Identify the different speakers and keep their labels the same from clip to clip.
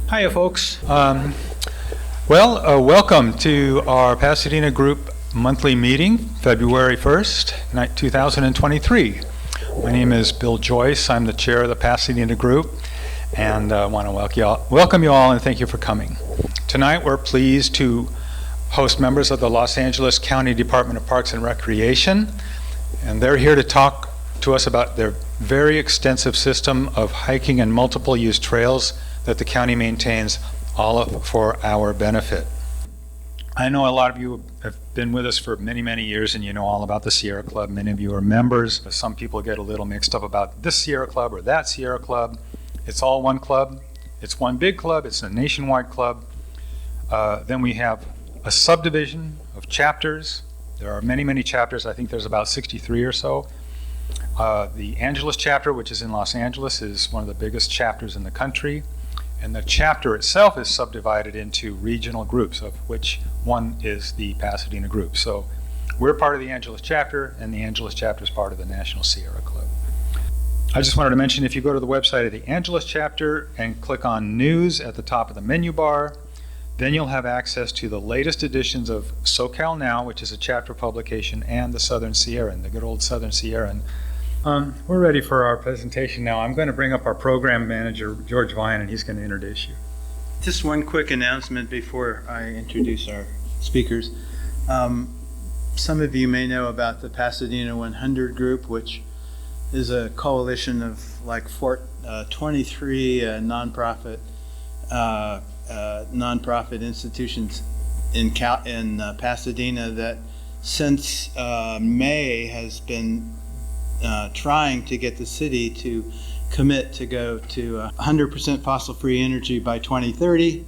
Speaker 1: Hiya, folks. Welcome to our Pasadena Group monthly meeting, February 1st, 2023. My name is Bill Joyce. I'm the chair of the Pasadena Group, and I want to welcome you all and thank you for coming. Tonight, we're pleased to host members of the Los Angeles County Department of Parks and Recreation, and they're here to talk to us about their very extensive system of hiking and multiple use trails that the county maintains, all for our benefit. I know a lot of you have been with us for many, many years, and you know all about the Sierra Club. Many of you are members. Some people get a little mixed up about this Sierra Club or that Sierra Club. It's all one club. It's one big club. It's a nationwide club. Then we have a subdivision of chapters. There are many, many chapters. I think there's about 63 or so. The Angeles chapter, which is in Los Angeles, is one of the biggest chapters in the country. And the chapter itself is subdivided into regional groups, of which one is the Pasadena Group. So we're part of the Angeles chapter, and the Angeles chapter is part of the National Sierra Club. I just wanted to mention, if you go to the website of the Angeles chapter and click on News at the top of the menu bar, then you'll have access to the latest editions of SoCal Now, which is a chapter publication, and the Southern Sierran, the good old Southern Sierran. We're ready for our presentation now. I'm going to bring up our program manager, George Vine, and he's going to introduce you.
Speaker 2: Just one quick announcement before I introduce our speakers. Some of you may know about the Pasadena 100 group, which is a coalition of like 23 nonprofit institutions in Pasadena that since May has been trying to get the city to commit to go to 100% fossil-free energy by 2030.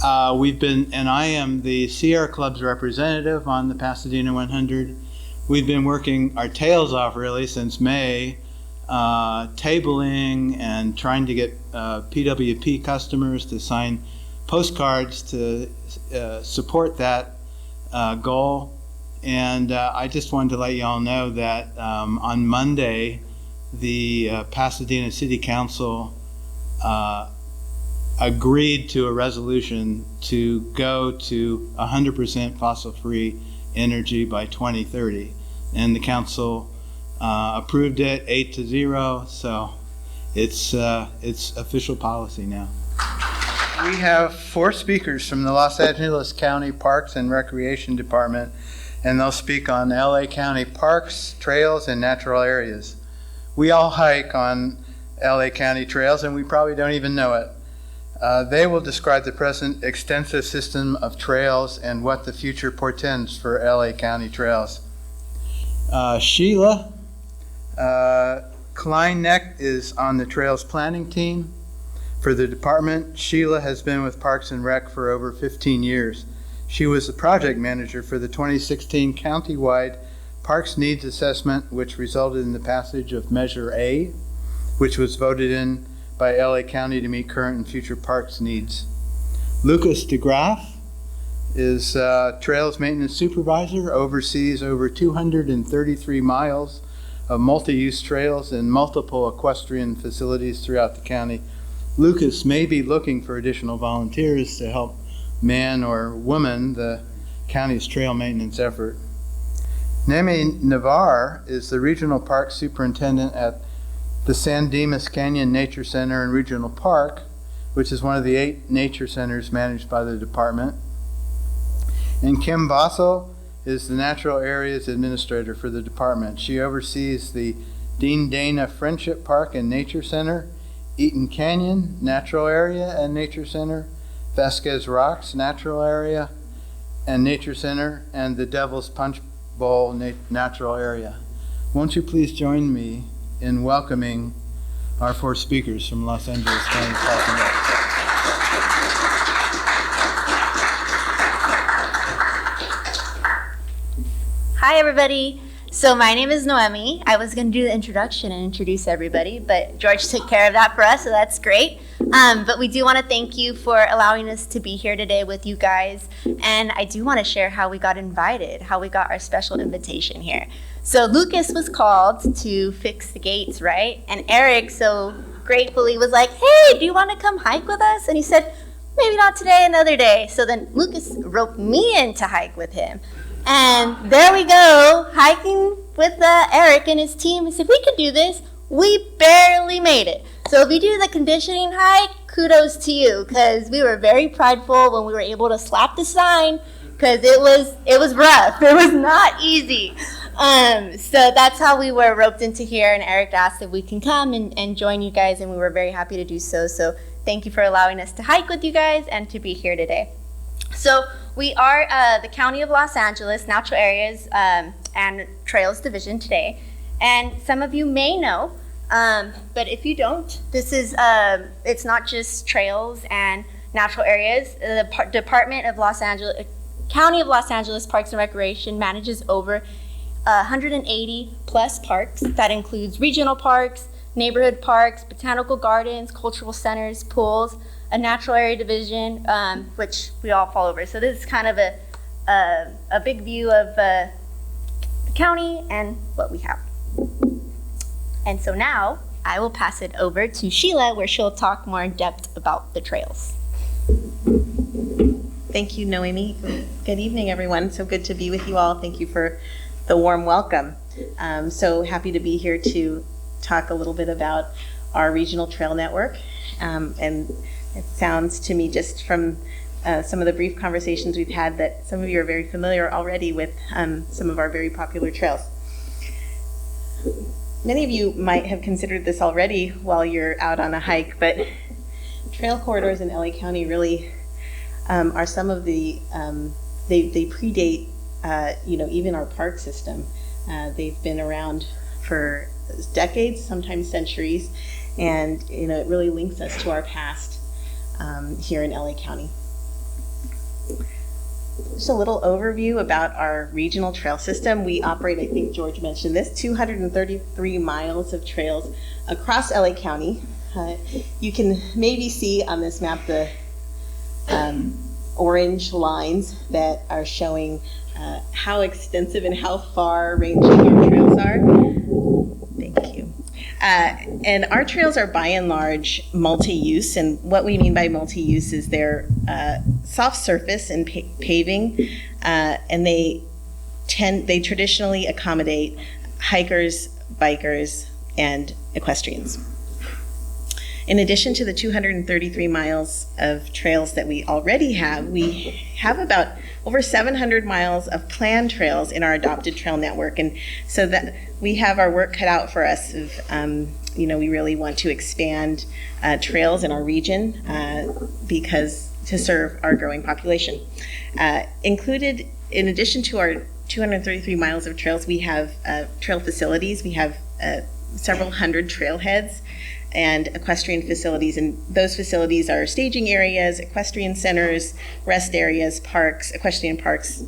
Speaker 2: And I am the Sierra Club's representative on the Pasadena 100. We've been working our tails off really since May, tabling and trying to get PWP customers to sign postcards to support that goal. And I just wanted to let you all know that on Monday, the Pasadena City Council agreed to a resolution to go to 100% fossil-free energy by 2030. And the council approved it 8-0, so it's official policy now. We have 4 speakers from the Los Angeles County Parks and Recreation Department, and they'll speak on LA County parks, trails, and natural areas. We all hike on LA County trails, and we probably don't even know it. They will describe the present extensive system of trails and what the future portends for LA County trails. Sheila Kleinneck is on the trails planning team for the department. Sheila has been with Parks and Rec for over 15 years. She was the project manager for the 2016 countywide Parks Needs Assessment, which resulted in the passage of Measure A, which was voted in by LA County to meet current and future parks needs. Lucas DeGraff is Trails Maintenance Supervisor, oversees over 233 miles of multi-use trails and multiple equestrian facilities throughout the county. Lucas may be looking for additional volunteers to help man or woman the county's trail maintenance effort. Nemi Navar is the Regional Park Superintendent at the San Dimas Canyon Nature Center and Regional Park, which is one of the 8 nature centers managed by the department. And Kim Basso is the Natural Areas Administrator for the department. She oversees the Dean Dana Friendship Park and Nature Center, Eaton Canyon Natural Area and Nature Center, Vasquez Rocks Natural Area and Nature Center, and the Devil's Punch Bowl Natural Area. Won't you please join me in welcoming our 4 speakers from Los Angeles County Parks and Rec.
Speaker 3: Hi, everybody. So my name is Noemi. I was going to do the introduction and introduce everybody, but George took care of that for us, so that's great. But we do want to thank you for allowing us to be here today with you guys. And I do want to share how we got invited, how we got our special invitation here. So Lucas was called to fix the gates, right? And Eric so gratefully was like, hey, do you want to come hike with us? And he said, maybe not today, another day. So then Lucas roped me in to hike with him. And there we go, hiking with Eric and his team. He said, we could do this. We barely made it. So if you do the conditioning hike, kudos to you, because we were very prideful when we were able to slap the sign, because it was rough. It was not easy. So that's how we were roped into here, and Eric asked if we can come and join you guys, and we were very happy to do so. So thank you for allowing us to hike with you guys and to be here today. So we are the County of Los Angeles Natural Areas and Trails Division today. And some of you may know, but if you don't, this is, it's not just trails and natural areas. The Department of Los Angeles, County of Los Angeles Parks and Recreation manages over 180 plus parks. That includes regional parks, neighborhood parks, botanical gardens, cultural centers, pools, a natural area division, which we all fall over. So this is kind of a big view of the county and what we have. And so now I will pass it over to Sheila, where she'll talk more in depth about the trails.
Speaker 4: Thank you, Noemi. Good evening, everyone. So good to be with you all. Thank you for the warm welcome. So happy to be here to talk a little bit about our regional trail network. And it sounds to me, just from some of the brief conversations we've had, that some of you are very familiar already with some of our very popular trails. Many of you might have considered this already while you're out on a hike, but trail corridors in LA County really are some of the, they predate, even our park system. They've been around for decades, sometimes centuries, and it really links us to our past here in LA County. Just a little overview about our regional trail system. We operate, I think George mentioned this, 233 miles of trails across LA County. You can maybe see on this map the orange lines that are showing how extensive and how far ranging our trails are. Thank you. And our trails are by and large multi-use, and what we mean by multi-use is they're soft surface and paving, and they traditionally accommodate hikers, bikers, and equestrians. In addition to the 233 miles of trails that we already have, we have about over 700 miles of planned trails in our adopted trail network. And so that we have our work cut out for us. We really want to expand trails in our region because to serve our growing population. Included, in addition to our 233 miles of trails, we have trail facilities. We have several hundred trailheads and equestrian facilities, and those facilities are staging areas, equestrian centers, rest areas, parks, equestrian parks,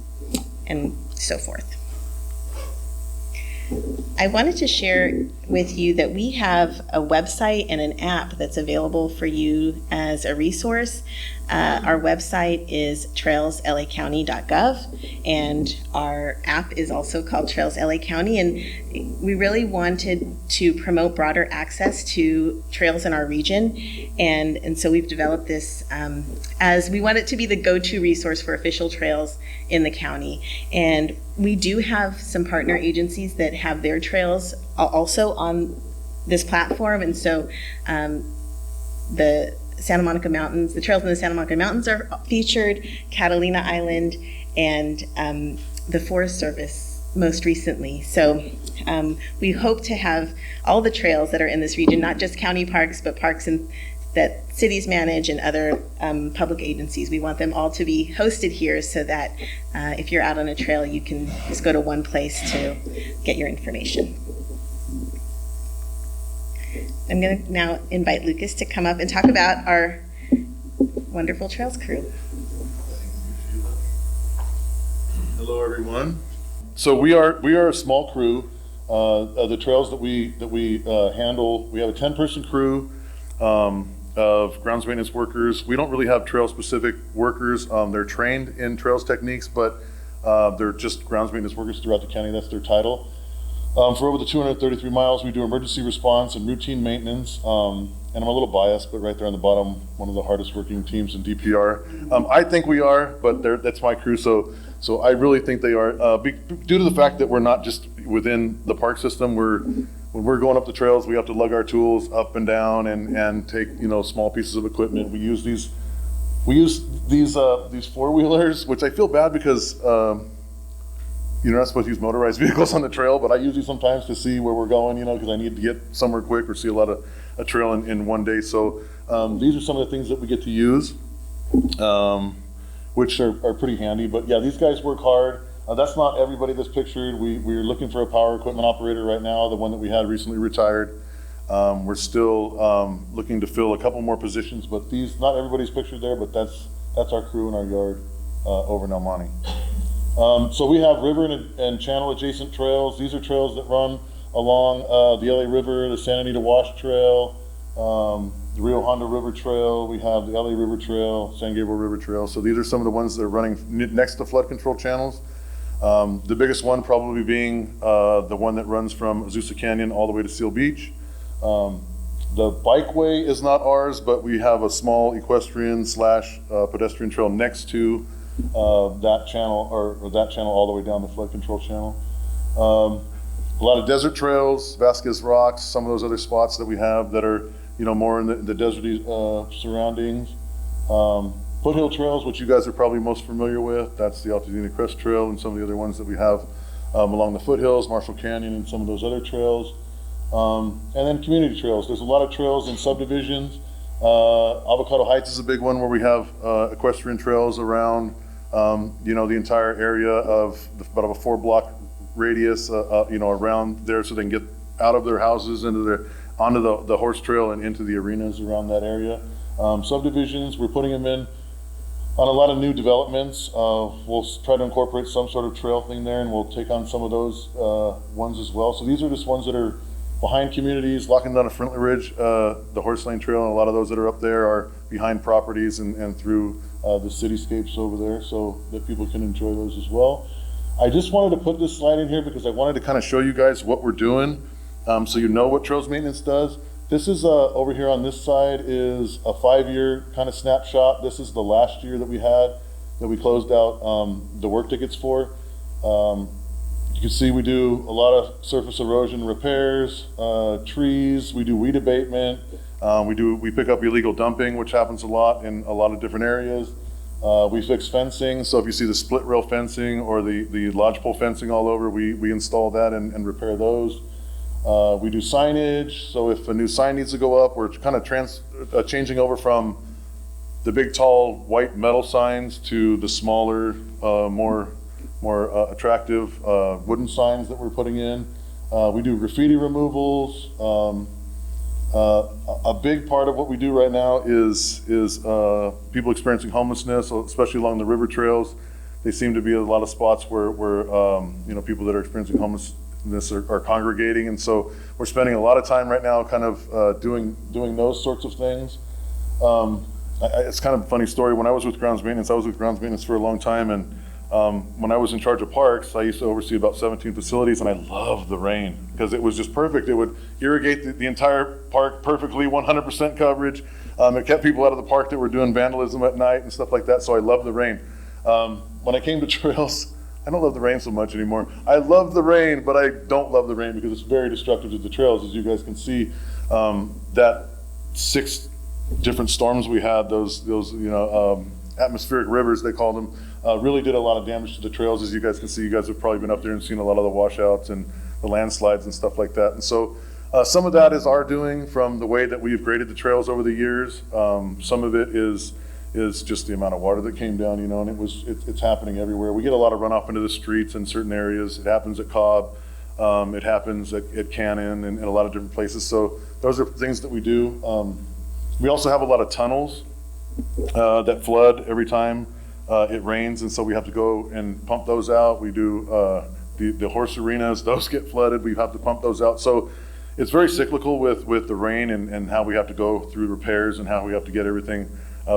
Speaker 4: and so forth. I wanted to share with you that we have a website and an app that's available for you as a resource. Our website is trailslacounty.gov, and our app is also called Trails LA County, and we really wanted to promote broader access to trails in our region, and so we've developed this as we want it to be the go-to resource for official trails in the county. And we do have some partner agencies that have their trails also on this platform, and so the Santa Monica Mountains, the trails in the Santa Monica Mountains are featured, Catalina Island, and the Forest Service most recently. So we hope to have all the trails that are in this region, not just county parks, but parks that cities manage and other public agencies. We want them all to be hosted here so that if you're out on a trail, you can just go to one place to get your information. I'm going to now invite Lucas to come up and talk about our wonderful Trails crew.
Speaker 5: Hello, everyone. So we are a small crew. The trails that we handle, we have a 10-person crew of grounds maintenance workers. We don't really have trail-specific workers. They're trained in trails techniques, but they're just grounds maintenance workers throughout the county. That's their title. For over the 233 miles, we do emergency response and routine maintenance. and I'm a little biased, but right there on the bottom, one of the hardest working teams in DPR. I think we are, but that's my crew, so I really think they are. Due to the fact that we're not just within the park system, when we're going up the trails, we have to lug our tools up and down and take, small pieces of equipment. We use these four-wheelers, which I feel bad because you're not supposed to use motorized vehicles on the trail, but I use these sometimes to see where we're going, because I need to get somewhere quick or see a lot of a trail in one day. So these are some of the things that we get to use, which are pretty handy. But yeah, these guys work hard. That's not everybody that's pictured. We're looking for a power equipment operator right now, the one that we had recently retired. We're still looking to fill a couple more positions, but not everybody's pictured there, but that's our crew in our yard over in El Monte. So we have river and channel adjacent trails. These are trails that run along the LA River, the Santa Anita Wash Trail, the Rio Hondo River Trail. We have the LA River Trail, San Gabriel River Trail. So these are some of the ones that are running next to flood control channels. The biggest one probably being the one that runs from Azusa Canyon all the way to Seal Beach. The bikeway is not ours, but we have a small equestrian / pedestrian trail next to that channel, or that channel all the way down the flood control channel. A lot of desert trails, Vasquez Rocks, some of those other spots that we have that are, more in the deserty surroundings. Foothill trails, which you guys are probably most familiar with. That's the Altadena Crest Trail and some of the other ones that we have along the foothills, Marshall Canyon and some of those other trails. And then community trails. There's a lot of trails in subdivisions. Avocado Heights is a big one where we have equestrian trails around, the entire area of about a 4-block radius, around there, so they can get out of their houses onto the horse trail and into the arenas around that area. Subdivisions, we're putting them in on a lot of new developments. We'll try to incorporate some sort of trail thing there, and we'll take on some of those ones as well. So these are just ones that are behind communities, locking down a Friendly Ridge, the Horse Lane Trail, and a lot of those that are up there are behind properties and through the cityscapes over there, so that people can enjoy those as well. I just wanted to put this slide in here because I wanted to kind of show you guys what we're doing, so you know what trails maintenance does. This is over here on this side is a 5-year kind of snapshot. This is the last year that we closed out the work tickets for. You can see we do a lot of surface erosion repairs, trees, we do weed abatement, we pick up illegal dumping, which happens a lot in a lot of different areas. We fix fencing, so if you see the split rail fencing or the lodgepole fencing all over, we install that and repair those. We do signage, so if a new sign needs to go up, we're kind of changing over from the big tall white metal signs to the smaller, more attractive wooden signs that we're putting in. We do graffiti removals. A big part of what we do right now is people experiencing homelessness, especially along the river trails. They seem to be a lot of spots where people that are experiencing homelessness are congregating, and so we're spending a lot of time right now kind of doing those sorts of things. It's kind of a funny story. When I was with Grounds Maintenance, for a long time, and when I was in charge of parks, I used to oversee about 17 facilities, and I loved the rain because it was just perfect. It would irrigate the entire park perfectly, 100% coverage. It kept people out of the park that were doing vandalism at night and stuff like that, so I loved the rain. When I came to trails, I don't love the rain so much anymore. I love the rain, but I don't love the rain because it's very destructive to the trails. As you guys can see, that 6 different storms we had, those atmospheric rivers, they called them, really did a lot of damage to the trails. As you guys can see, you guys have probably been up there and seen a lot of the washouts and the landslides and stuff like that. And so some of that is our doing from the way that we've graded the trails over the years. Some of it is just the amount of water that came down, and it's happening everywhere. We get a lot of runoff into the streets in certain areas. It happens at Cobb. It happens at Cannon and a lot of different places. So those are things that we do. We also have a lot of tunnels that flood every time it rains, and so we have to go and pump those out. We do the horse arenas, those get flooded, we have to pump those out. So it's very cyclical with the rain and how we have to go through repairs and how we have to get everything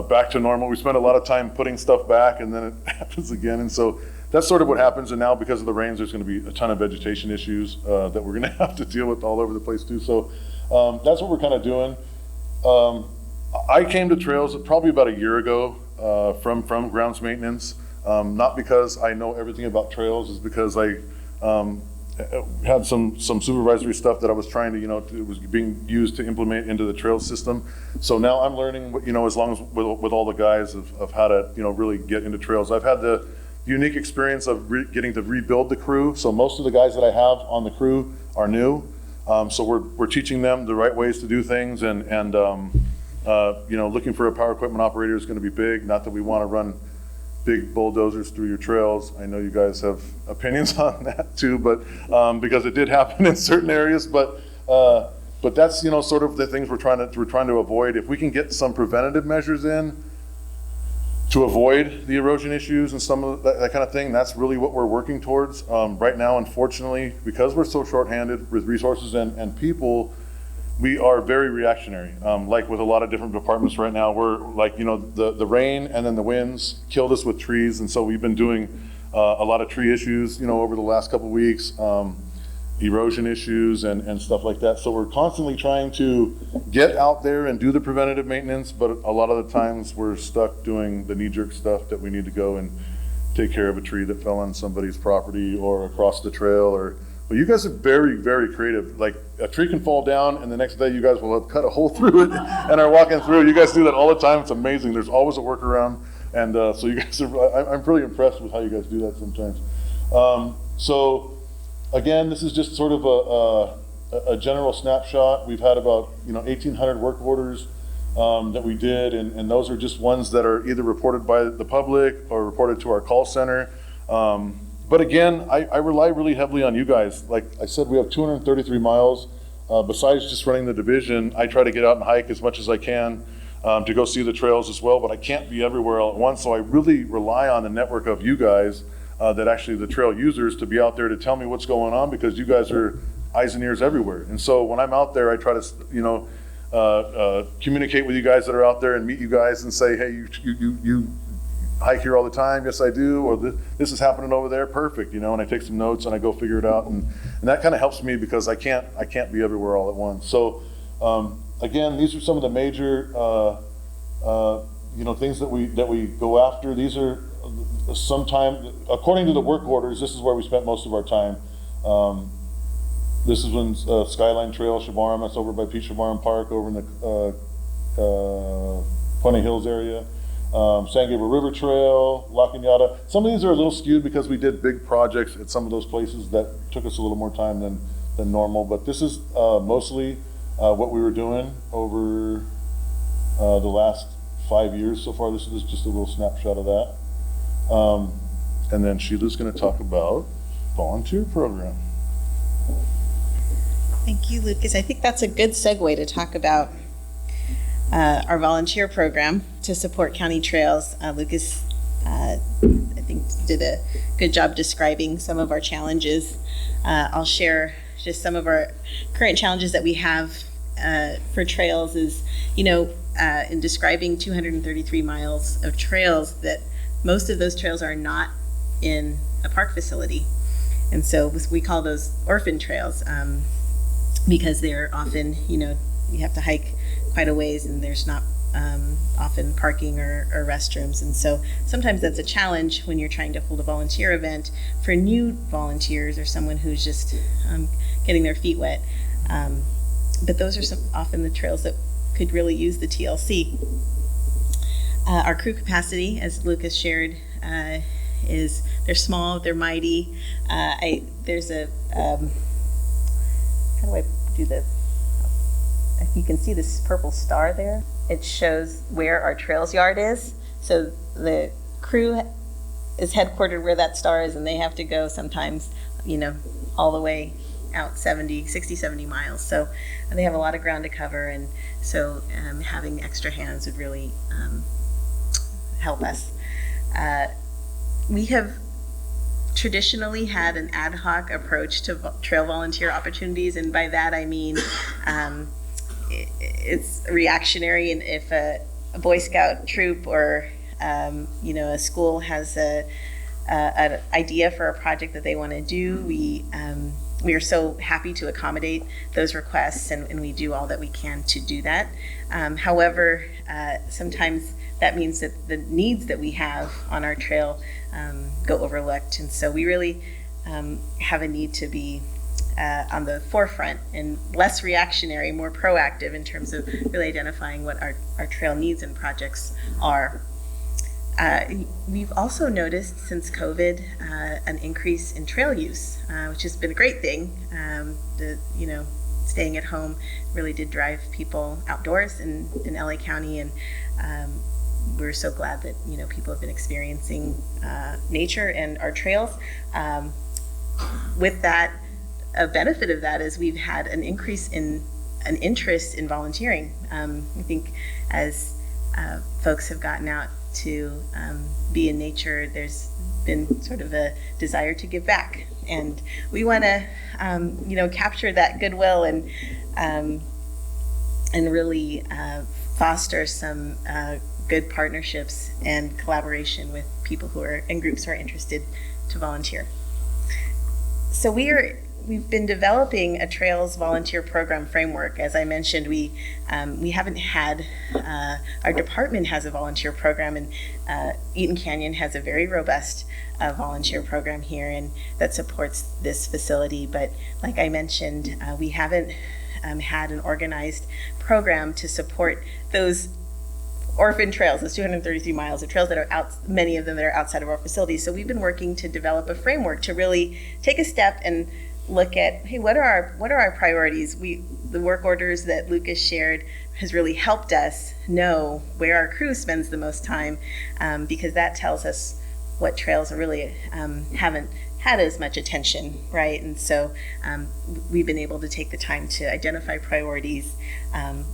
Speaker 5: back to normal. We spend a lot of time putting stuff back, and then it happens again, and so that's sort of what happens. And now because of the rains, there's going to be a ton of vegetation issues that we're going to have to deal with all over the place too. So that's what we're kind of doing. I came to trails probably about a year ago from grounds maintenance. Not because I know everything about trails, is because I had some supervisory stuff that I was trying to, it was being used to implement into the trail system. So now I'm learning, as long as with all the guys of how to, really get into trails. I've had the unique experience of getting to rebuild the crew. So most of the guys that I have on the crew are new. So we're teaching them the right ways to do things, and looking for a power equipment operator is going to be big. Not that we want to run big bulldozers through your trails. I know you guys have opinions on that too, but because it did happen in certain areas. But that's sort of the things we're trying to avoid. If we can get some preventative measures in to avoid the erosion issues and some of that kind of thing, that's really what we're working towards. Right now, unfortunately, because we're so shorthanded with resources and people, we are very reactionary. Like with a lot of different departments right now, we're like, the rain and then the winds killed us with trees. And so we've been doing a lot of tree issues, over the last couple of weeks, erosion issues and stuff like that. So we're constantly trying to get out there and do the preventative maintenance, but a lot of the times we're stuck doing the knee-jerk stuff that we need to go and take care of a tree that fell on somebody's property or across the trail. But you guys are very, very creative. Like, a tree can fall down and the next day you guys will have cut a hole through it and are walking through. You guys do that all the time. It's amazing. There's always a workaround. And so you guys are, I'm pretty impressed with how you guys do that sometimes. So again, this is just sort of a general snapshot. We've had about 1,800 work orders that we did, and those are just ones that are either reported by the public or reported to our call center. But again, I rely really heavily on you guys. Like I said, we have 233 miles. Besides just running the division, I try to get out and hike as much as I can to go see the trails as well, but I can't be everywhere all at once. So I really rely on the network of you guys, that actually the trail users, to be out there to tell me what's going on, because you guys are eyes and ears everywhere. And so when I'm out there, I try to, communicate with you guys that are out there and meet you guys and say, hey, you hike here all the time? Yes, I do. Or this is happening over there. Perfect. And I take some notes and I go figure it out. And that kind of helps me, because I can't be everywhere all at once. So again, these are some of the major, things that we go after. These are sometime, according to the work orders, this is where we spent most of our time. This is when Skyline Trail, Shabarm, that's over by Pete Shabarm Park, over in the Pony Hills area. San Gabriel River Trail, La Cañada. Some of these are a little skewed because we did big projects at some of those places that took us a little more time than normal. But this is mostly what we were doing over the last 5 years so far. This is just a little snapshot of that. And then Sheila's going to talk about volunteer program.
Speaker 4: Thank you, Lucas. I think that's a good segue to talk about our volunteer program to support county trails. Lucas, I think, did a good job describing some of our challenges. I'll share just some of our current challenges that we have for trails is, in describing 233 miles of trails, that most of those trails are not in a park facility. And so we call those orphan trails because they're often, you have to hike quite a ways and there's not often parking or restrooms. And so sometimes that's a challenge when you're trying to hold a volunteer event for new volunteers or someone who's just getting their feet wet. But those are often the trails that could really use the TLC. Our crew capacity, as Lucas shared, is they're small, they're mighty. There's a, how do I do this? If you can see this purple star there, it shows where our trails yard is. So the crew is headquartered where that star is, and they have to go sometimes, all the way out 60, 70 miles. So they have a lot of ground to cover, and so having extra hands would really help us. We have traditionally had an ad hoc approach to trail volunteer opportunities, and by that I mean it's reactionary, and if a Boy Scout troop or a school has an idea for a project that they want to do, we we are so happy to accommodate those requests, and we do all that we can to do that. However, sometimes that means that the needs that we have on our trail go overlooked, and so we really have a need to be on the forefront and less reactionary, more proactive in terms of really identifying what our trail needs and projects are. We've also noticed since COVID an increase in trail use, which has been a great thing. Staying at home really did drive people outdoors in LA County, and we're so glad that people have been experiencing nature and our trails. With that, a benefit of that is we've had an increase in an interest in volunteering. I think as folks have gotten out to be in nature, there's been sort of a desire to give back, and we want to capture that goodwill and really foster some good partnerships and collaboration with people who are in groups who are interested to volunteer. So we've been developing a Trails volunteer program framework. As I mentioned, we haven't had, our department has a volunteer program, and Eaton Canyon has a very robust volunteer program here, and that supports this facility. But like I mentioned, we haven't had an organized program to support those orphan trails, those 233 miles of trails that are out, many of them that are outside of our facilities. So we've been working to develop a framework to really take a step and look at, hey, what are our priorities? The work orders that Lucas shared has really helped us know where our crew spends the most time, because that tells us what trails are really haven't had as much attention, right? And so we've been able to take the time to identify priorities.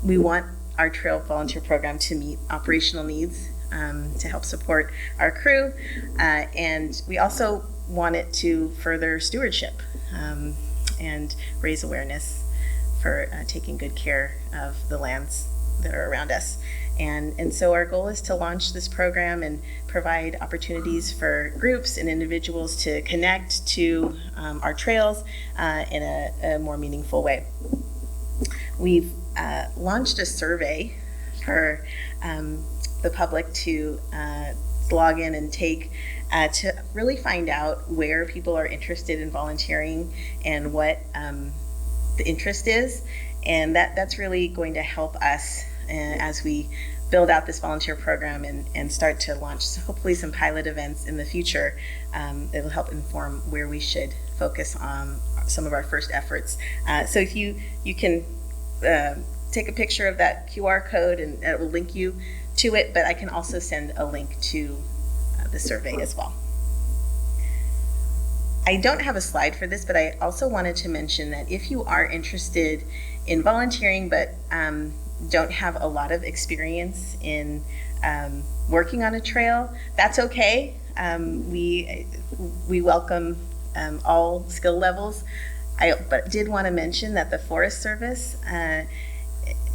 Speaker 4: We want our trail volunteer program to meet operational needs, to help support our crew, and we also want it to further stewardship and raise awareness for taking good care of the lands that are around us. And so our goal is to launch this program and provide opportunities for groups and individuals to connect to our trails in a more meaningful way. We've launched a survey for the public to log in and take to really find out where people are interested in volunteering and what the interest is. And that's really going to help us as we build out this volunteer program and start to launch hopefully some pilot events in the future. It will help inform where we should focus on some of our first efforts. So if you can take a picture of that QR code and it will link you to it, but I can also send a link to the survey as well. I don't have a slide for this, but I also wanted to mention that if you are interested in volunteering but don't have a lot of experience in working on a trail, that's okay. We welcome all skill levels. But did want to mention that the Forest Service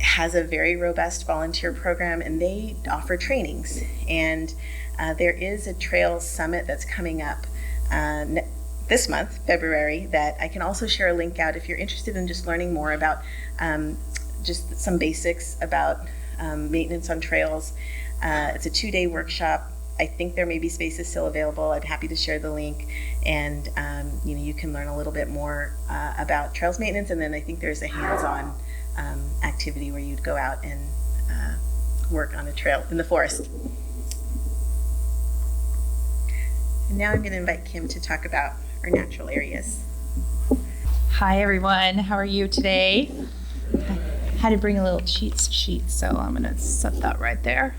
Speaker 4: has a very robust volunteer program, and they offer trainings. And there is a trail summit that's coming up this month, February, that I can also share a link out if you're interested in just learning more about just some basics about maintenance on trails. It's a 2-day workshop. I think there may be spaces still available. I'm happy to share the link, and you can learn a little bit more about trails maintenance. And then I think there's a hands-on activity where you'd go out and work on a trail in the forest. And now I'm going to invite Kim to talk about our natural areas.
Speaker 6: Hi everyone, how are you today? I had to bring a little cheat sheet, so I'm going to set that right there.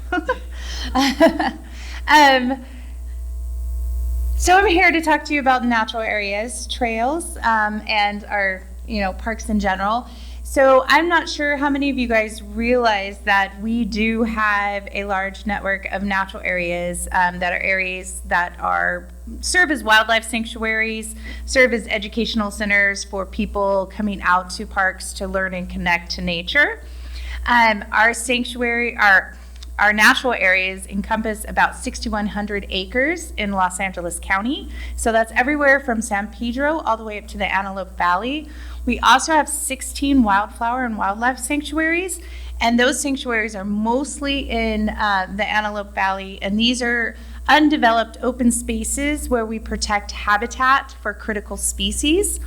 Speaker 6: So I'm here to talk to you about natural areas, trails, and our parks in general. So I'm not sure how many of you guys realize that we do have a large network of natural areas that are areas that serve as wildlife sanctuaries, serve as educational centers for people coming out to parks to learn and connect to nature. Our our natural areas encompass about 6,100 acres in Los Angeles County. So that's everywhere from San Pedro all the way up to the Antelope Valley. We also have 16 wildflower and wildlife sanctuaries, and those sanctuaries are mostly in the Antelope Valley, and these are undeveloped open spaces where we protect habitat for critical species.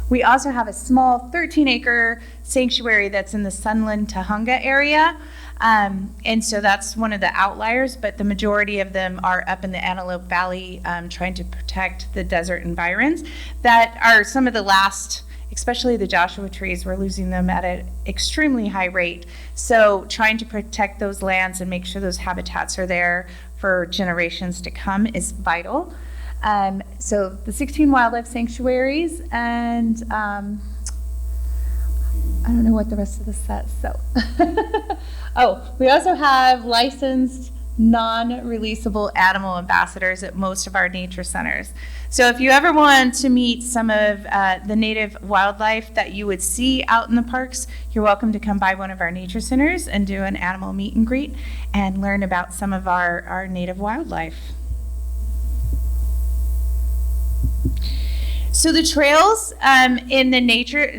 Speaker 6: We also have a small 13-acre sanctuary that's in the Sunland Tahunga area. And so that's one of the outliers, but the majority of them are up in the Antelope Valley trying to protect the desert environs that are some of the last, especially the Joshua trees. We're losing them at an extremely high rate. So trying to protect those lands and make sure those habitats are there for generations to come is vital. So the 16 wildlife sanctuaries, and I don't know what the rest of this says, so. Oh, we also have licensed non-releasable animal ambassadors at most of our nature centers. So if you ever want to meet some of the native wildlife that you would see out in the parks, you're welcome to come by one of our nature centers and do an animal meet and greet and learn about some of our native wildlife. So the trails in the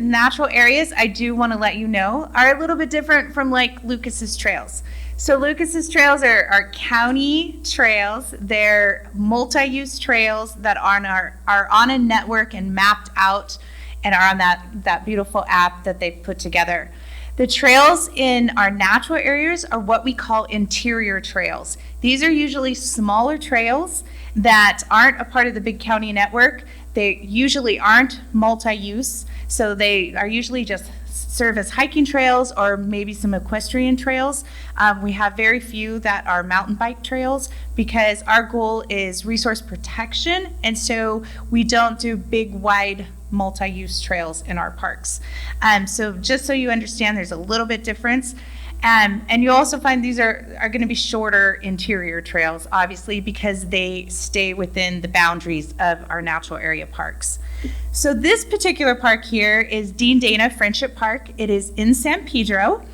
Speaker 6: natural areas, I do want to let you know, are a little bit different from like Lucas's trails. So Lucas's trails are county trails. They're multi-use trails that are on a network and mapped out and are on that beautiful app that they've put together. The trails in our natural areas are what we call interior trails. These are usually smaller trails that aren't a part of the big county network. They usually aren't multi-use, so they are usually just serve as hiking trails or maybe some equestrian trails. We have very few that are mountain bike trails because our goal is resource protection, and so we don't do big, wide, multi-use trails in our parks. So just so you understand, there's a little bit difference. And you'll also find these are going to be shorter interior trails, obviously, because they stay within the boundaries of our natural area parks. So this particular park here is Dean Dana Friendship Park. It is in San Pedro.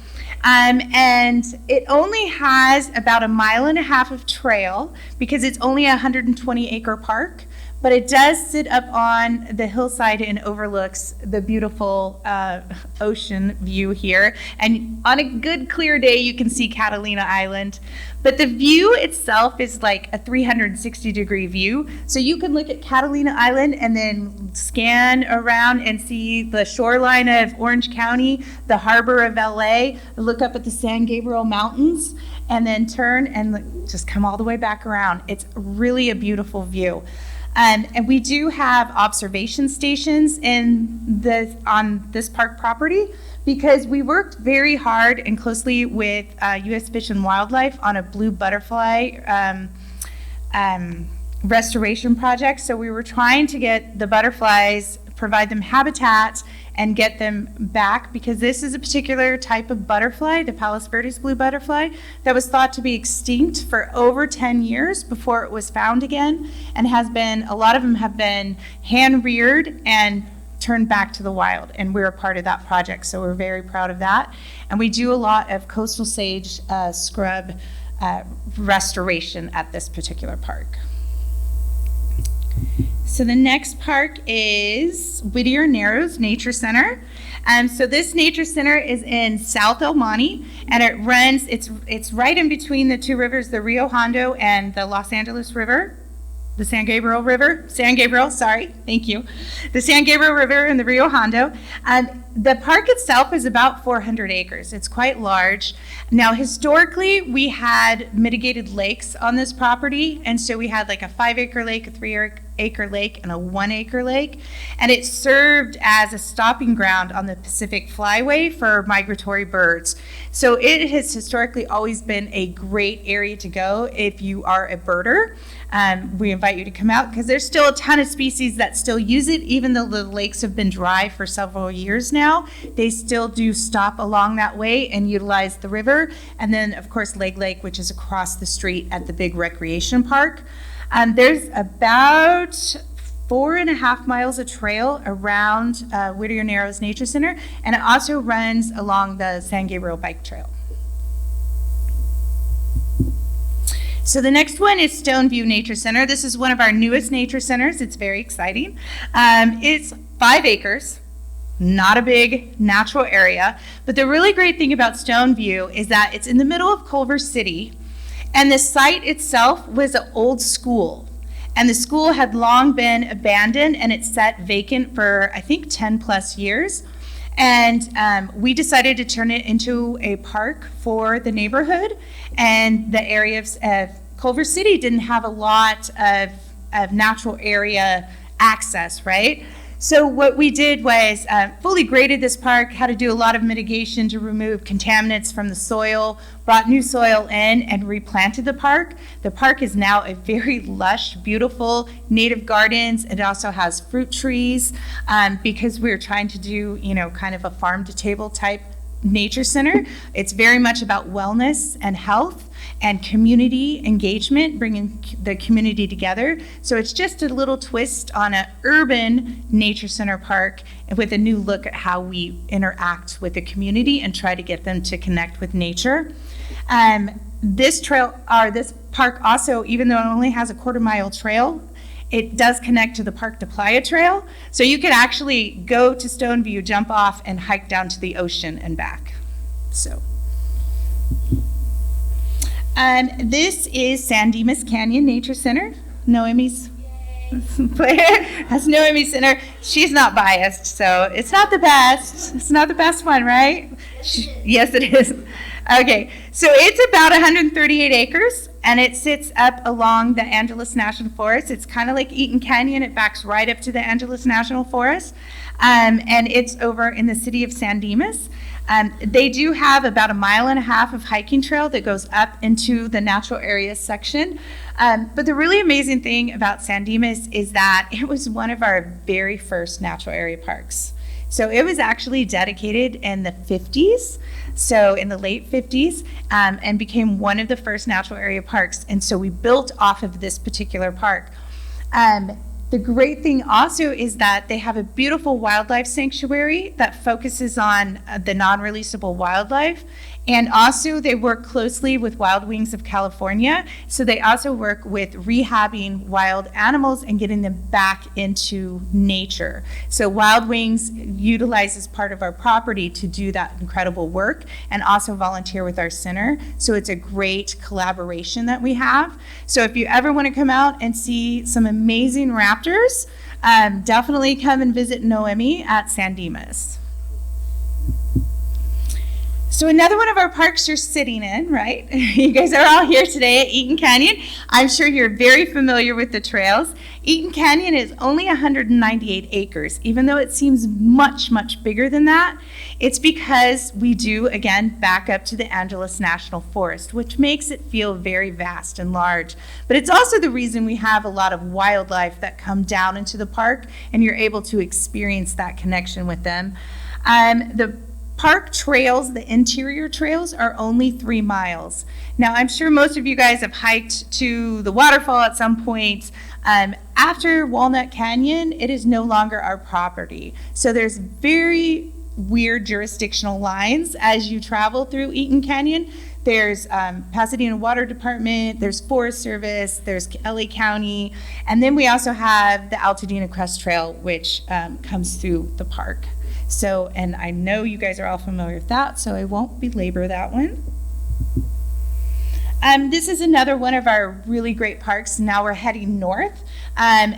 Speaker 6: And it only has about 1.5 miles of trail because it's only a 120-acre park. But it does sit up on the hillside and overlooks the beautiful ocean view here. And on a good clear day, you can see Catalina Island. But the view itself is like a 360-degree view. So you can look at Catalina Island and then scan around and see the shoreline of Orange County, the harbor of LA, look up at the San Gabriel Mountains, and then turn and just come all the way back around. It's really a beautiful view. And we do have observation stations on this park property because we worked very hard and closely with U.S. Fish and Wildlife on a blue butterfly restoration project. So we were trying to get the butterflies, provide them habitat, and get them back because this is a particular type of butterfly, the Palos Verdes blue butterfly, that was thought to be extinct for over 10 years before it was found again, and a lot of them have been hand-reared and turned back to the wild, and we're a part of that project, so we're very proud of that. And we do a lot of coastal sage scrub restoration at this particular park. So the next park is Whittier Narrows Nature Center. So this nature center is in South El Monte, and it's right in between the two rivers, the Rio Hondo and the Los Angeles River. The San Gabriel River, thank you. The San Gabriel River and the Rio Hondo. The park itself is about 400 acres. It's quite large. Now, historically, we had mitigated lakes on this property, and so we had like a 5-acre lake, a 3-acre lake, and a 1-acre lake, and it served as a stopping ground on the Pacific Flyway for migratory birds. So it has historically always been a great area to go if you are a birder. We invite you to come out because there's still a ton of species that still use it, even though the lakes have been dry for several years now. They still do stop along that way and utilize the river. And then, of course, Leg Lake, which is across the street at the big recreation park. There's about 4.5 miles of trail around Whittier Narrows Nature Center, and it also runs along the San Gabriel Bike Trail. So the next one is Stoneview Nature Center. This is one of our newest nature centers. It's very exciting. It's 5 acres, not a big natural area. But the really great thing about Stoneview is that it's in the middle of Culver City, and the site itself was an old school. And the school had long been abandoned, and it sat vacant for, I think, 10 plus years. And we decided to turn it into a park for the neighborhood. And the area of Culver City didn't have a lot of natural area access, right? So what we did was fully graded this park, had to do a lot of mitigation to remove contaminants from the soil, brought new soil in, and replanted the park. The park is now a very lush, beautiful native gardens. It also has fruit trees because we're trying to do, kind of a farm to table type nature center. It's very much about wellness and health and community engagement, bringing the community together. So it's just a little twist on an urban nature center park with a new look at how we interact with the community and try to get them to connect with nature. This park also, even though it only has a 1/4-mile trail, it does connect to the Park to Playa Trail. So you could actually go to Stoneview, jump off, and hike down to the ocean and back. So. This is San Dimas Canyon Nature Center. Noemi's that's Noemi's center. She's not biased, so it's not the best. It's not the best one, right? Yes, it is. Okay, so it's about 138 acres, and it sits up along the Angeles National Forest. It's kind of like Eaton Canyon. It backs right up to the Angeles National Forest, and it's over in the city of San Dimas. They do have about 1.5 miles of hiking trail that goes up into the natural areas section. But the really amazing thing about San Dimas is that it was one of our very first natural area parks. So it was actually dedicated in the 50s, so in the late 50s, and became one of the first natural area parks. And so we built off of this particular park. The great thing also is that they have a beautiful wildlife sanctuary that focuses on the non-releasable wildlife. And also they work closely with Wild Wings of California. So they also work with rehabbing wild animals and getting them back into nature. So Wild Wings utilizes part of our property to do that incredible work and also volunteer with our center. So it's a great collaboration that we have. So if you ever want to come out and see some amazing raptors, definitely come and visit Noemi at San Dimas. So another one of our parks you're sitting in, right? You guys are all here today at Eaton Canyon. I'm sure you're very familiar with the trails. Eaton Canyon is only 198 acres, even though it seems much, much bigger than that. It's because we do, again, back up to the Angeles National Forest, which makes it feel very vast and large. But it's also the reason we have a lot of wildlife that come down into the park, and you're able to experience that connection with them. The park trails, the interior trails, are only 3 miles. Now, I'm sure most of you guys have hiked to the waterfall at some point. After Walnut Canyon, it is no longer our property. So there's very weird jurisdictional lines as you travel through Eaton Canyon. There's Pasadena Water Department, there's Forest Service, there's LA County, and then we also have the Altadena Crest Trail, which comes through the park. So, and I know you guys are all familiar with that, so I won't belabor that one. This is another one of our really great parks. Now we're heading north.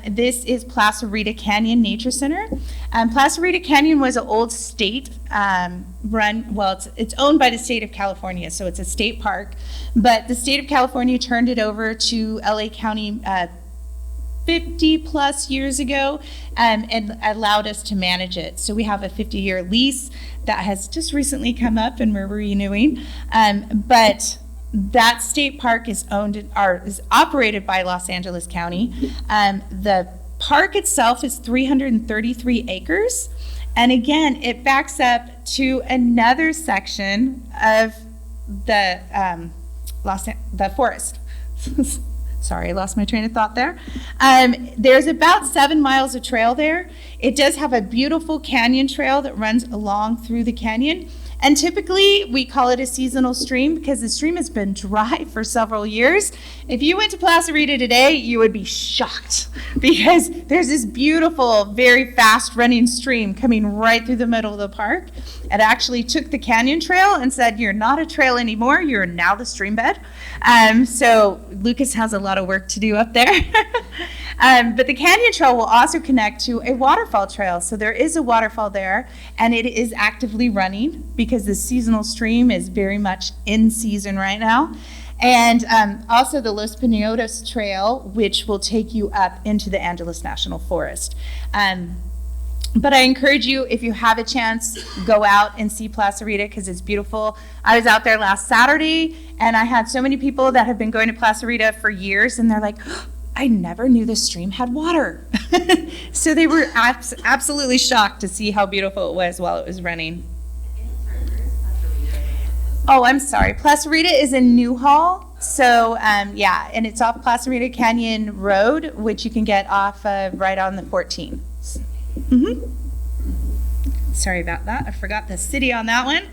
Speaker 6: This is Placerita Canyon Nature Center. Placerita Canyon was an old state run, well, it's owned by the state of California, so it's a state park, but the state of California turned it over to LA County 50 plus years ago and allowed us to manage it. So we have a 50-year lease that has just recently come up and we're renewing. But that state park is is operated by Los Angeles County. The park itself is 333 acres. And again, it backs up to another section of the forest. Sorry, I lost my train of thought there. There's about 7 miles of trail there. It does have a beautiful canyon trail that runs along through the canyon. And typically we call it a seasonal stream because the stream has been dry for several years. If you went to Pasadena today, you would be shocked because there's this beautiful, very fast running stream coming right through the middle of the park. It actually took the canyon trail and said, you're not a trail anymore, you're now the stream bed. So Lucas has a lot of work to do up there. But the canyon trail will also connect to a waterfall trail. So there is a waterfall there, and it is actively running because the seasonal stream is very much in season right now. And also the Los Pinotos Trail, which will take you up into the Angeles National Forest. But I encourage you, if you have a chance, go out and see Plaza Rita because it's beautiful. I was out there last Saturday, and I had so many people that have been going to Plaza Rita for years, and they're like, I never knew this stream had water. So they were absolutely shocked to see how beautiful it was while it was running. Oh, I'm sorry. Plaza Rita is in Newhall. So, yeah, and it's off Plaza Rita Canyon Road, which you can get off right on the 14. Sorry about that. I forgot the city on that one.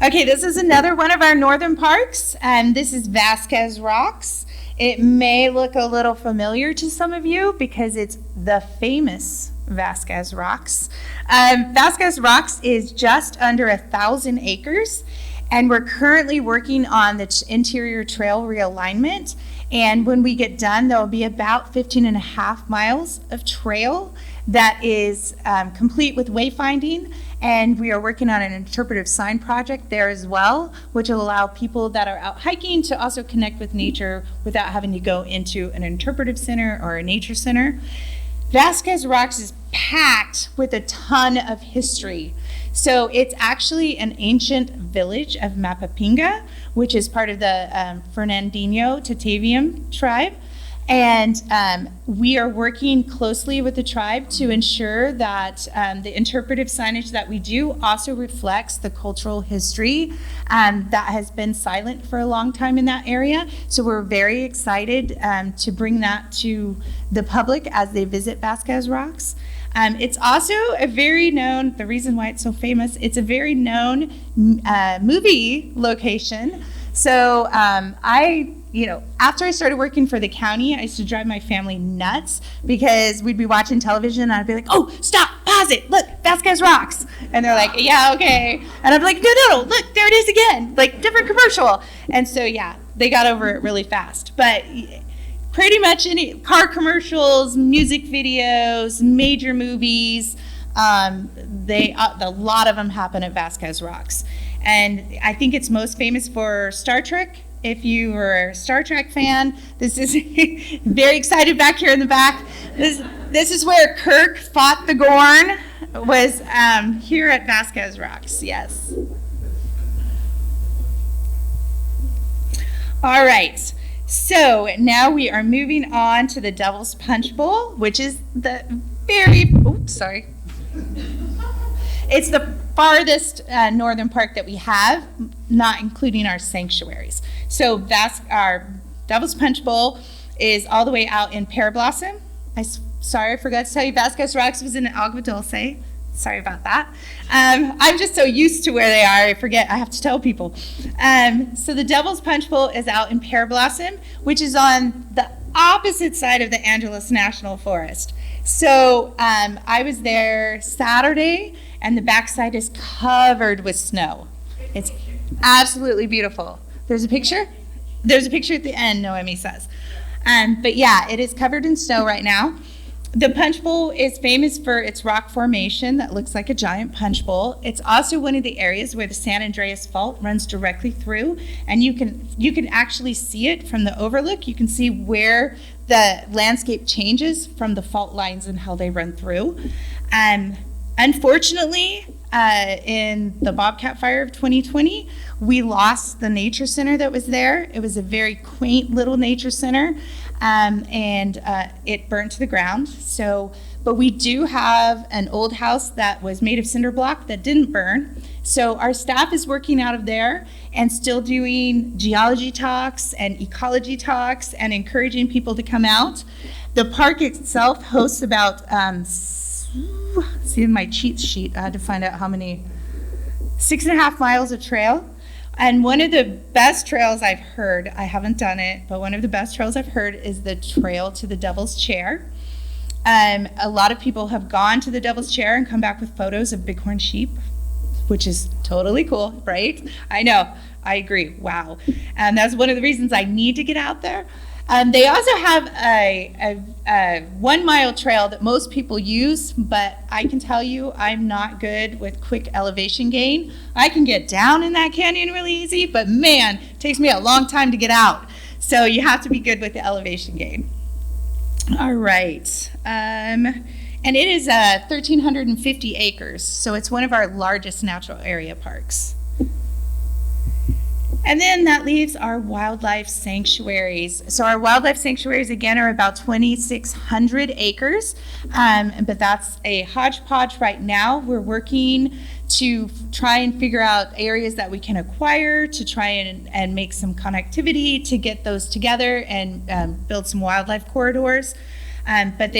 Speaker 6: Okay, this is another one of our northern parks, and this is Vasquez Rocks. It may look a little familiar to some of you because it's the famous Vasquez Rocks. Vasquez Rocks is just under 1,000 acres, and we're currently working on the interior trail realignment. And when we get done, there will be about 15.5 miles of trail that is complete with wayfinding. And we are working on an interpretive sign project there as well, which will allow people that are out hiking to also connect with nature without having to go into an interpretive center or a nature center. Vasquez Rocks is packed with a ton of history. So it's actually an ancient village of Mapapinga, which is part of the Fernandino Tataviam tribe. And we are working closely with the tribe to ensure that the interpretive signage that we do also reflects the cultural history that has been silent for a long time in that area. So we're very excited to bring that to the public as they visit Vasquez Rocks. It's also a very known, the reason why it's so famous, it's a very known movie location. So after I started working for the county, I used to drive my family nuts because we'd be watching television and I'd be like, oh, stop, pause it, look, Vasquez Rocks. And they're like, yeah, okay. And I'd be like, no, look, there it is again, like different commercial. And so, yeah, they got over it really fast. But pretty much any car commercials, music videos, major movies, a lot of them happen at Vasquez Rocks. And I think it's most famous for Star Trek. If you were a Star Trek fan, this is very excited back here in the back. This is where Kirk fought the Gorn, was here at Vasquez Rocks, yes. All right, so now we are moving on to the Devil's Punch Bowl, which is the it's the farthest northern park that we have, not including our sanctuaries. So our Devil's Punch Bowl is all the way out in Pear Blossom. Sorry, I forgot to tell you, Vasquez Rocks was in Agua Dulce. Sorry about that. I'm just so used to where they are, I forget, I have to tell people. So the Devil's Punch Bowl is out in Pear Blossom, which is on the opposite side of the Angeles National Forest. So I was there Saturday, and the backside is covered with snow. It's absolutely beautiful. There's a picture? There's a picture at the end, Noemi says. But yeah, it is covered in snow right now. The Punch Bowl is famous for its rock formation that looks like a giant punch bowl. It's also one of the areas where the San Andreas Fault runs directly through, and you can actually see it from the overlook. You can see where the landscape changes from the fault lines and how they run through. Unfortunately, in the Bobcat Fire of 2020, we lost the nature center that was there. It was a very quaint little nature center, and it burnt to the ground. But we do have an old house that was made of cinder block that didn't burn. So our staff is working out of there and still doing geology talks and ecology talks and encouraging people to come out. The park itself hosts about, see in my cheat sheet, I had to find out how many, 6.5 miles of trail. And one of the best trails I've heard, I haven't done it, but one of the best trails I've heard is the trail to the Devil's Chair. A lot of people have gone to the Devil's Chair and come back with photos of bighorn sheep, which is totally cool, right? I know, I agree, wow. And that's one of the reasons I need to get out there. They also have a 1 mile trail that most people use, but I can tell you I'm not good with quick elevation gain. I can get down in that canyon really easy, but man, it takes me a long time to get out. So you have to be good with the elevation gain. All right. And it is 1,350 acres, so it's one of our largest natural area parks. And then that leaves our wildlife sanctuaries. So our wildlife sanctuaries, again, are about 2,600 acres, but that's a hodgepodge right now. We're working to try and figure out areas that we can acquire to try and make some connectivity to get those together and build some wildlife corridors. But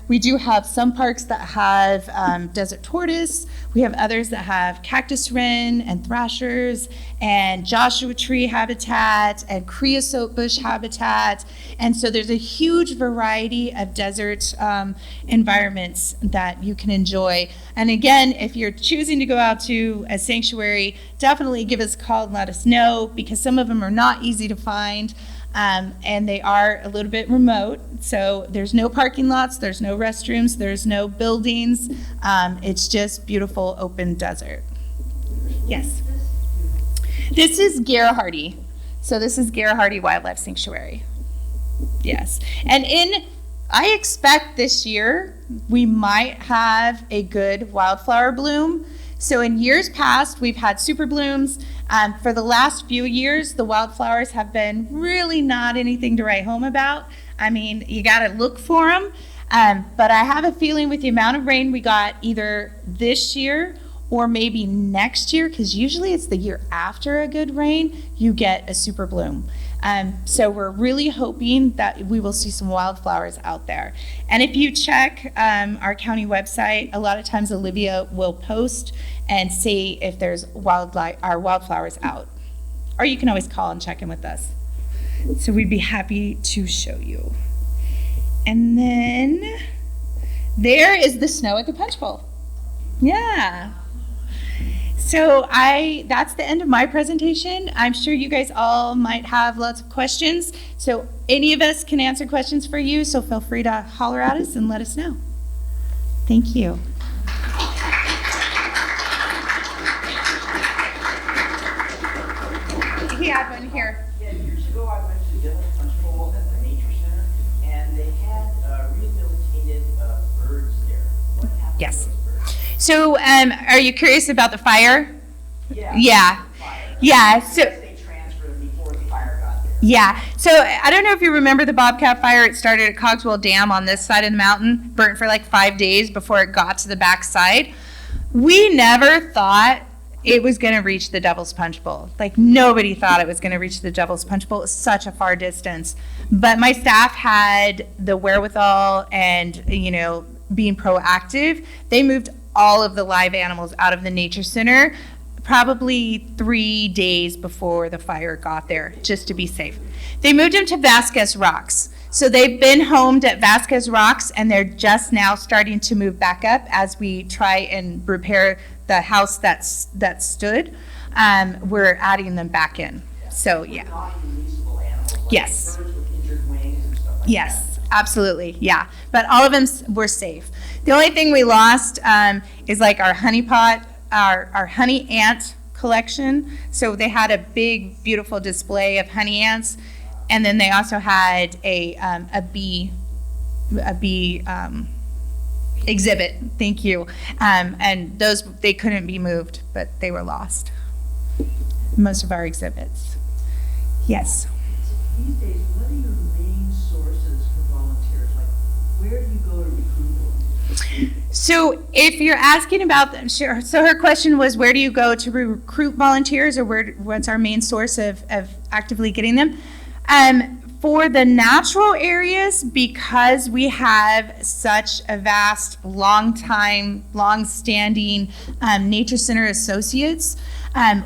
Speaker 6: we do have some parks that have desert tortoise. We have others that have cactus wren and thrashers and Joshua tree habitat and creosote bush habitat. And so there's a huge variety of desert environments that you can enjoy. And again, if you're choosing to go out to a sanctuary, definitely give us a call and let us know, because some of them are not easy to find. And they are a little bit remote. So there's no parking lots, there's no restrooms, there's no buildings. It's just beautiful open desert. Yes. This is Gerhardy. So this is Gerhardy Wildlife Sanctuary. Yes. And I expect this year we might have a good wildflower bloom. So in years past, we've had super blooms. For the last few years, the wildflowers have been really not anything to write home about. I mean, you got to look for them. But I have a feeling with the amount of rain we got either this year or maybe next year, because usually it's the year after a good rain, you get a super bloom. So we're really hoping that we will see some wildflowers out there. And if you check our county website, a lot of times Olivia will post and see if there's wildflowers out. Or you can always call and check in with us. So we'd be happy to show you. And then there is the snow at the Punch Bowl. Yeah. So that's the end of my presentation. I'm sure you guys all might have lots of questions. So any of us can answer questions for you, so feel free to holler at us and let us know. Thank you. He had one here.
Speaker 7: Yeah, years ago I went to the Devil Punch Bowl at the Nature Center, and they had rehabilitated birds there. What happened
Speaker 6: Yes.
Speaker 7: to those birds?
Speaker 6: So are you curious about the fire?
Speaker 7: Yeah.
Speaker 6: Yeah.
Speaker 7: Fire.
Speaker 6: Yeah. So
Speaker 7: They transferred them before the fire got there.
Speaker 6: yeah. So I don't know if you remember the Bobcat fire. It started at Cogswell Dam on this side of the mountain, burnt for like 5 days before it got to the back side. We never thought it was going to reach the Devil's Punch Bowl. Like, nobody thought it was going to reach the Devil's Punch Bowl. It was such a far distance. But my staff had the wherewithal and, being proactive. They moved all of the live animals out of the Nature Center probably 3 days before the fire got there, just to be safe. They moved them to Vasquez Rocks. So they've been homed at Vasquez Rocks, and they're just now starting to move back up as we try and repair the house that stood. We're adding them back in. So yeah.
Speaker 7: Non-releasable animals, like
Speaker 6: Yes.
Speaker 7: birds with injured wings and stuff like
Speaker 6: Yes, absolutely. Yeah. But all of them were safe. The only thing we lost is like our honey pot, our honey ant collection. So they had a big, beautiful display of honey ants. And then they also had a bee exhibit. Thank you. And those, they couldn't be moved, but they were lost. Most of our exhibits. Yes.
Speaker 7: These days, what are your main sources for volunteers? Like, where do you go to recruit volunteers?
Speaker 6: So if you're asking about them, sure. So her question was, where do you go to recruit volunteers, or what's our main source of actively getting them? for the natural areas, because we have such a vast, long-standing Nature Center associates,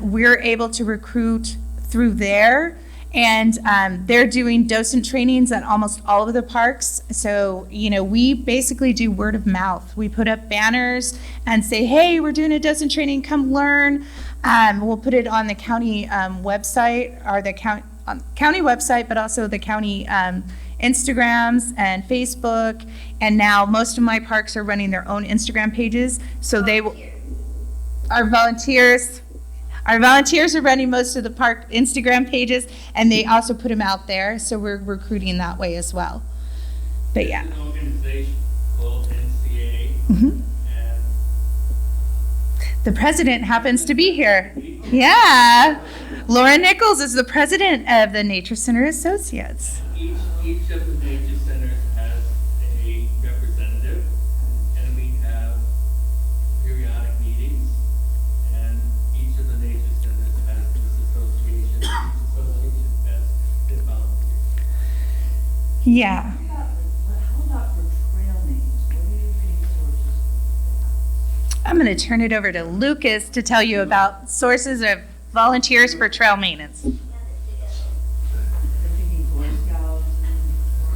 Speaker 6: we're able to recruit through there. And they're doing docent trainings at almost all of the parks. So, we basically do word of mouth. We put up banners and say, hey, we're doing a docent training, come learn. We'll put it on the county website, or the county website, but also the county Instagrams and Facebook. And now most of my parks are running their own Instagram pages. So our volunteers are running most of the park Instagram pages, and they also put them out there. So we're recruiting that way as well. But yeah.
Speaker 8: There's an organization called NCA,
Speaker 6: Mhm.
Speaker 8: and
Speaker 6: The president happens to be here. Yeah. Laura Nichols is the president of the Nature Center Associates.
Speaker 8: each of the nature centers has a representative, and we have periodic meetings, and each of the nature centers has this association. Each association has their volunteers.
Speaker 6: Yeah.
Speaker 9: How about for trail names? What are your resources for that?
Speaker 6: I'm going to turn it over to Lucas to tell you about sources of volunteers for trail maintenance.
Speaker 9: They're thinking Boy Scouts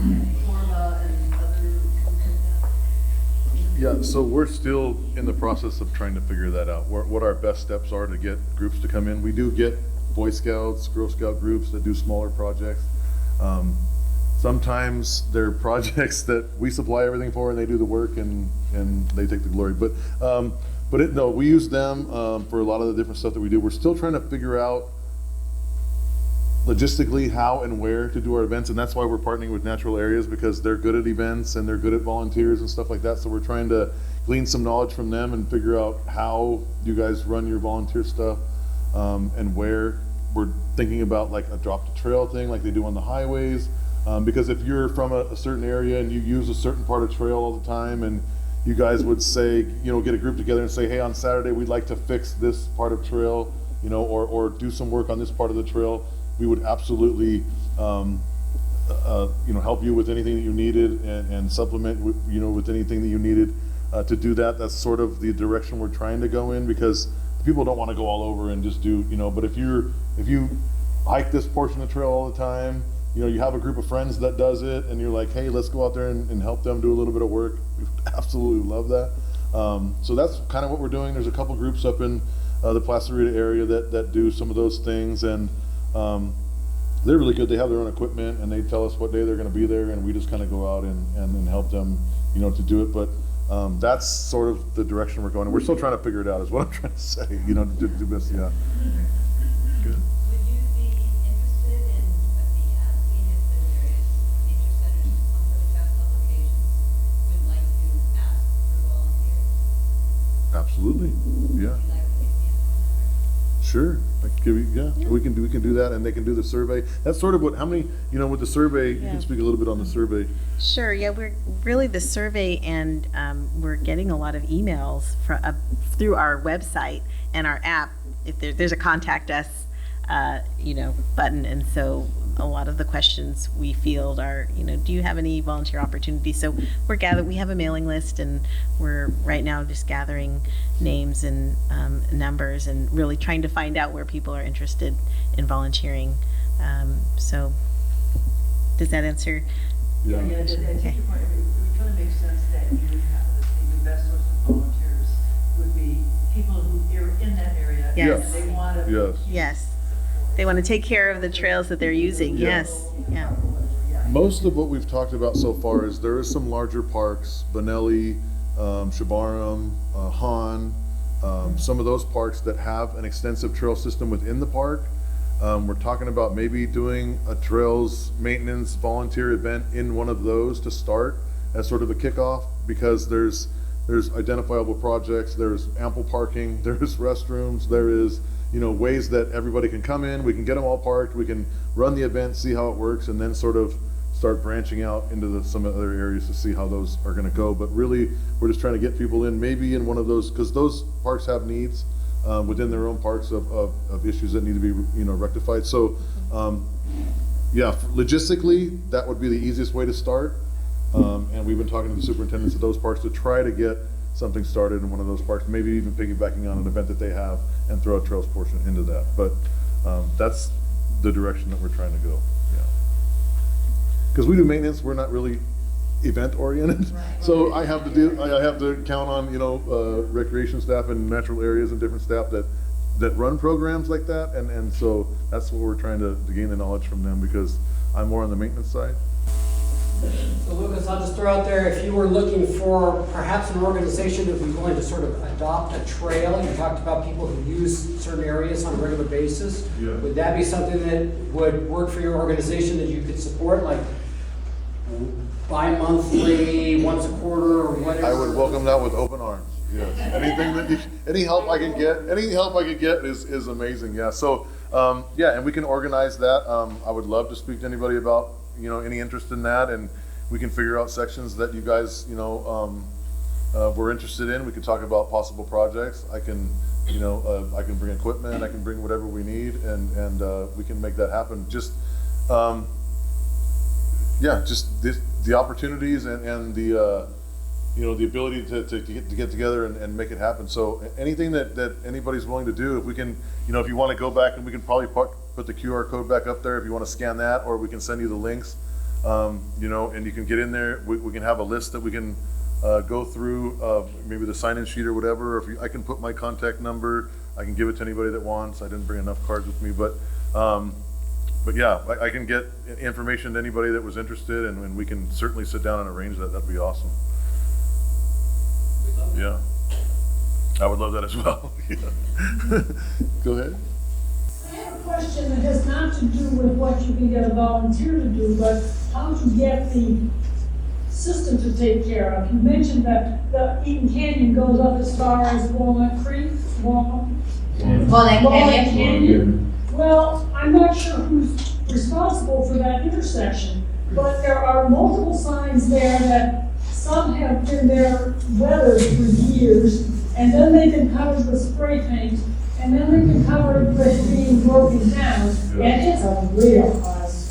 Speaker 9: and Corva and other.
Speaker 5: Yeah, so we're still in the process of trying to figure that out, what our best steps are to get groups to come in. We do get Boy Scouts, Girl Scout groups that do smaller projects. Sometimes they're projects that we supply everything for, and they do the work, and they take the glory. But we use them for a lot of the different stuff that we do. We're still trying to figure out logistically how and where to do our events, and that's why we're partnering with Natural Areas, because they're good at events and they're good at volunteers and stuff like that. So we're trying to glean some knowledge from them and figure out how you guys run your volunteer stuff, and where. We're thinking about like a drop to trail thing like they do on the highways, because if you're from a certain area and you use a certain part of trail all the time, and you guys would say, get a group together and say, hey, on Saturday we'd like to fix this part of trail, or do some work on this part of the trail, we would absolutely help you with anything that you needed, and supplement with anything that you needed to do that. That's sort of the direction we're trying to go in, because people don't want to go all over and just do, but if you hike this portion of trail all the time, you have a group of friends that does it, and you're like, hey, let's go out there and help them do a little bit of work. We would absolutely love that. So that's kind of what we're doing. There's a couple groups up in the Pasadena area that do some of those things, and they're really good. They have their own equipment, and they tell us what day they're going to be there, and we just kind of go out and help them, to do it. But that's sort of the direction we're going, and we're still trying to figure it out, is what I'm trying to say, to do best, yeah. Good.
Speaker 9: Would you be interested in me asking if the various nature centers on the test applications would like to ask for volunteers?
Speaker 5: Absolutely, yeah.
Speaker 9: Would you like to give me a phone number?
Speaker 5: Sure, I can give you, we can do that, and they can do the survey. That's sort of how many, with the survey, you
Speaker 4: Yeah.
Speaker 5: can speak a little bit on the survey.
Speaker 4: Sure, yeah, we're really the survey, and we're getting a lot of emails through our website and our app. If there's a contact us, button, and so a lot of the questions we field are, do you have any volunteer opportunities? So we have a mailing list, and we're right now just gathering names and numbers, and really trying to find out where people are interested in volunteering. So does that answer?
Speaker 5: Yeah.
Speaker 9: I take your point. It kind of makes sense that you would have, the best source of volunteers would be people who are in that area.
Speaker 4: Yes.
Speaker 9: And they want to.
Speaker 5: Yes.
Speaker 4: Yes. They want to take care of the trails that they're using.
Speaker 5: Yeah.
Speaker 4: Yes. Yeah.
Speaker 5: Most of what we've talked about so far is there is some larger parks, Bonelli, Shabaram, Han, some of those parks that have an extensive trail system within the park. We're talking about maybe doing a trails maintenance volunteer event in one of those to start as sort of a kickoff, because there's identifiable projects, there's ample parking, there's restrooms, there is ways that everybody can come in, we can get them all parked, we can run the event, see how it works, and then sort of start branching out into some other areas to see how those are going to go. But really, we're just trying to get people in, maybe in one of those, because those parks have needs within their own parks of issues that need to be rectified. So yeah, logistically, that would be the easiest way to start. And we've been talking to the superintendents of those parks to try to get something started in one of those parks, maybe even piggybacking on an event that they have and throw a trails portion into that. But that's the direction that we're trying to go, yeah. Because we do maintenance, we're not really event oriented. So I have to count on, you know, recreation staff and natural areas and different staff that run programs like that. And so that's what we're trying to gain the knowledge from them, because I'm more on the maintenance side.
Speaker 10: So Lucas, I'll just throw out there, if you were looking for perhaps an organization that would be willing to sort of adopt a trail, you talked about people who use certain areas on a regular basis.
Speaker 5: Yeah.
Speaker 10: Would that be something that would work for your organization that you could support, like bi-monthly, once a quarter, or whatever?
Speaker 5: I would welcome that with open arms. Yes. Anything that any help I can get is amazing. Yeah. So yeah, and we can organize that. I would love to speak to anybody about, you know, any interest in that, and we can figure out sections that you guys, you know, were interested in. We could talk about possible projects. I can, you know, I can bring equipment, I can bring whatever we need, and we can make that happen. Just, yeah, just the opportunities and the, you know, the ability to get together and make it happen. So anything that anybody's willing to do, if we can, you know, if you want to go back, and we can probably put the QR code back up there if you want to scan that, or we can send you the links, you know, and you can get in there. We can have a list that we can go through, maybe the sign-in sheet or whatever. Or if I can put my contact number, I can give it to anybody that wants. I didn't bring enough cards with me, but yeah, I can get information to anybody that was interested, and we can certainly sit down and arrange that. That'd be awesome. Yeah, I would love that as well. Yeah. Go ahead.
Speaker 11: I have a question that has not to do with what you can get a volunteer to do, but how to get the system to take care of. You mentioned that the Eaton Canyon goes up as far as Walnut Creek, Walnut Canyon. Well, I'm not sure who's responsible for that intersection, but there are multiple signs there that some have been there weathered for years, and then they've been covered with spray paint, and then they've been covered with being broken down, and it's a real mess.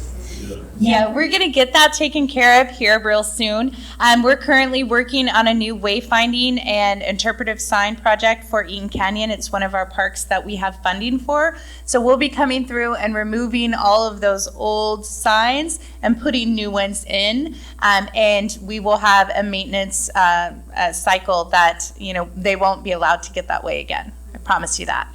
Speaker 6: Yeah, we're gonna get that taken care of here real soon. We're currently working on a new wayfinding and interpretive sign project for Eaton Canyon. It's one of our parks that we have funding for. So we'll be coming through and removing all of those old signs and putting new ones in. And we will have a maintenance cycle that, you know, they won't be allowed to get that way again. I promise you that.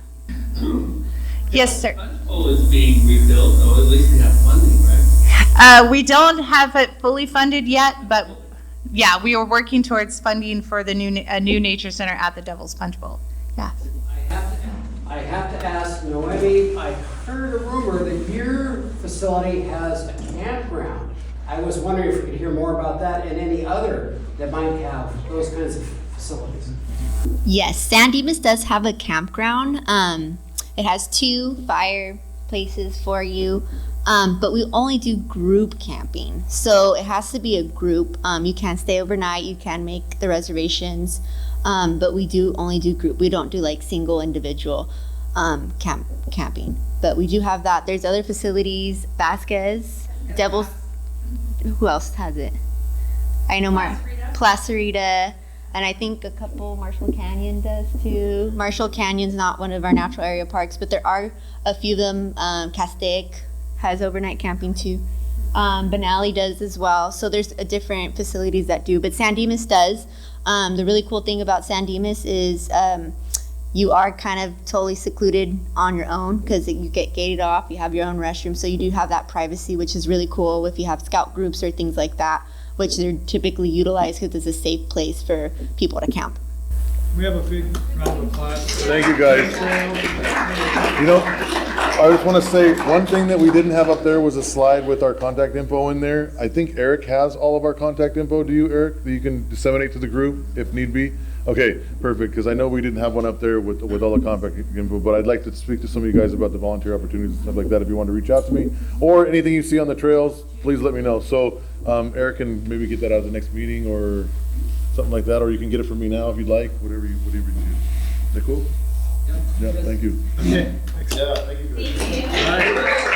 Speaker 6: Yes, sir.
Speaker 8: Punchbowl is being rebuilt, or at least we have funding, right?
Speaker 6: We don't have it fully funded yet, but yeah, we are working towards funding for the new nature center at the Devil's Punch Bowl. Yeah.
Speaker 10: I have to ask, Noemi, I heard a rumor that your facility has a campground. I was wondering if we could hear more about that and any other that might have those kinds of facilities.
Speaker 3: Yes, San Dimas does have a campground. It has 2 fireplaces for you, but we only do group camping. So it has to be a group. You can stay overnight, you can make the reservations, but we do only do group. We don't do like single individual camping, but we do have that. There's other facilities, Vasquez, Devil's, who else has it? I know Placerita. And I think a couple, Marshall Canyon does too. Marshall Canyon's not one of our natural area parks, but there are a few of them. Castaic has overnight camping too. Benally does as well. So there's different facilities that do, but San Dimas does. The really cool thing about San Dimas is you are kind of totally secluded on your own because you get gated off. You have your own restroom, so you do have that privacy, which is really cool if you have scout groups or things like that, which they're typically utilized because it's a safe place for people to camp.
Speaker 12: We have a big round of applause.
Speaker 5: Thank you, guys. You know, I just want to say one thing that we didn't have up there was a slide with our contact info in there. I think Eric has all of our contact info. Do you, Eric? That you can disseminate to the group if need be? Okay, perfect, because I know we didn't have one up there with all the contact info, but I'd like to speak to some of you guys about the volunteer opportunities and stuff like that if you want to reach out to me. Or anything you see on the trails, please let me know. So Eric can maybe get that out of the next meeting or something like that, or you can get it from me now if you'd like, whatever you choose. Is that cool? Yeah, thank you.
Speaker 12: Okay.
Speaker 5: Yeah, thank you.
Speaker 9: Thank you.